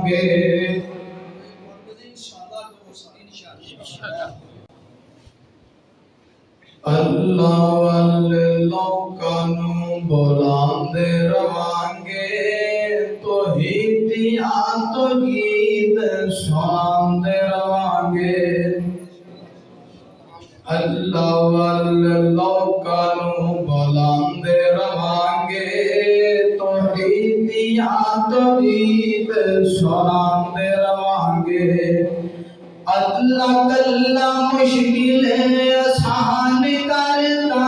रवांगे। अल्लाह वाले लोकां नूं बुलांदे रवांगे, तौहीदियां तौहीद सुनांदे रवांगे। अल्लाह वाले लोकां नूं बुलांदे रवांगे, तौहीदियां तौहीद सुनांदे रवांगे। अल्लाह कल्ला मुश्किल आसान करदा,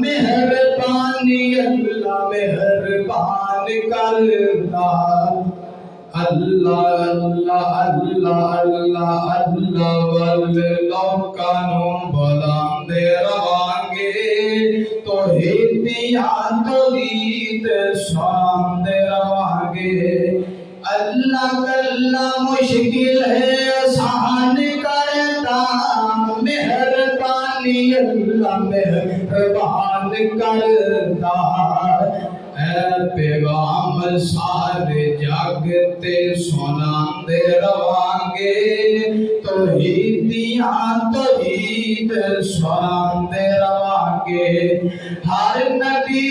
मेहरबानी अल्लाह मेहरबान करदा। अल्लाह अल्लाह अल्लाह अल्लाह अल्लाह वाले लोकां नूं बुलांदे रवांगे, तौहीदियां तौहीद सुनांदे रवांगे। अल्लाह कल्ला मुश्किल आसान करदा, मेहरबानी अल्लाह मेहरबान करदा। पैगाम सारे जग ते सुनांदे रवांगे, तौहीदियां तौहीद सुनांदे रवांगे। हर नबी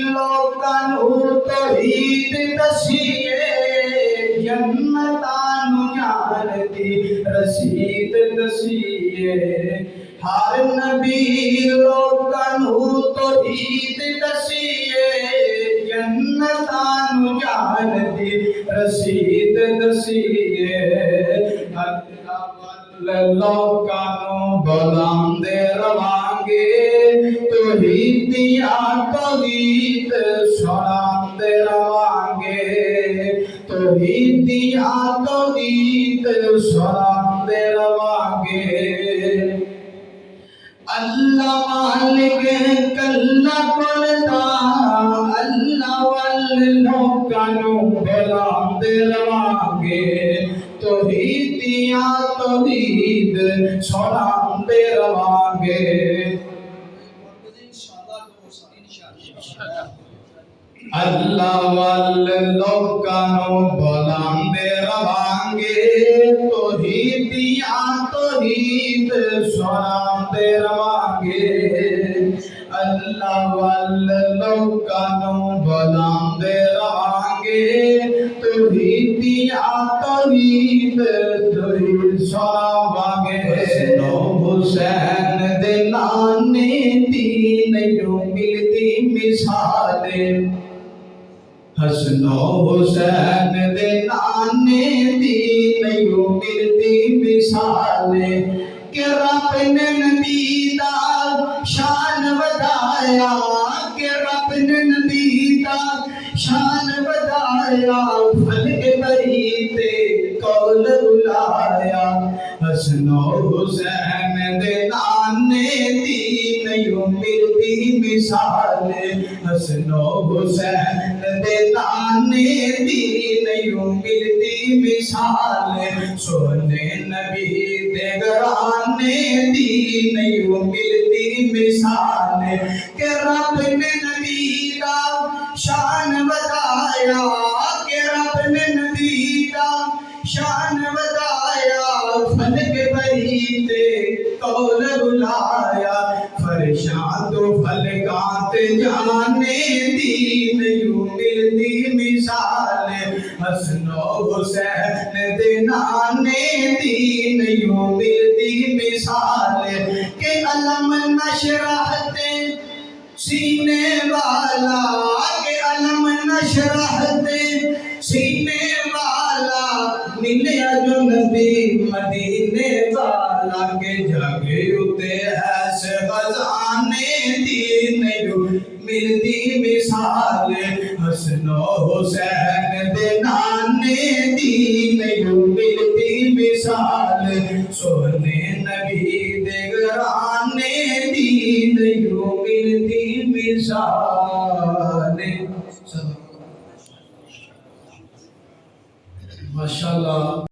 लोकां नूं तौहीद दसीए, जन्नतां नूं यार दी रसीद दसीए। हर नबी लोकां नूं तौहीद दसीए, जन्नतां नूं यार दी रसीद दसीए। अल्लाह वाले लोकां नूं बुलांदे रवांगे, तौहीदियां तौहीद सुनांदे रवांगे। तौहीदियां तौहीद सुनांदे रवांगे। अल्लाह मालिक कल्ला करदा, अल्लाह वाले लोकां नूं बुलांदे रवांगे, तौहीदियां तौहीद सुनांदे रवांगे। अल्लाह वाले लोकां नूं बुलांदे रवांगे, तौहीदियां तौहीद सुनांदे रवांगे। अल्लाह वाले लोकां नूं बुलांदे रवांगे, तौहीदियां तौहीद सुनावांगे। हसनो हुसैन दे नाने दी नहीं मिलदी मिसाले, हसनो हुसैन दे नाने दी नहीं मिलदी मिसाले। कि रब ने नबी दा शान वधाया, कि रब ने नबी दा शान वधाया, फलक बरी ते कौल बुलाया। हसनो हुसैन दे नाने दी नहीं मिलदी मिसाले, हसनो हुसैन दे नाने दी नहीं मिलदी मिसाले। सोने नबी दे घराने दी नहीं मिलदी मिसाले। कि रब ने नबी दा शान वधाया, कि रब ने नबी दा शान वधाया, फलक बरी ते कौल बुलाया। फरशां तो फलकां ते जाने दी नहीं मिलदी मिसाले, हसनो हुसैन दे नाने दी नहीं मिलदी मिसाले। के अलम नशरह ते सीने वाला, के अलम नशरह ते सीने वाला, मिलिया जो नबी मदीने वाला। के जगे उते ऐसे खजाने दी नहीं मिलदी मिसाले, हसनो हुसैन दे नाने दी नहीं मिलदी मिसाले। सोने नबी दे घराने दी नहीं मिलदी मिसाल।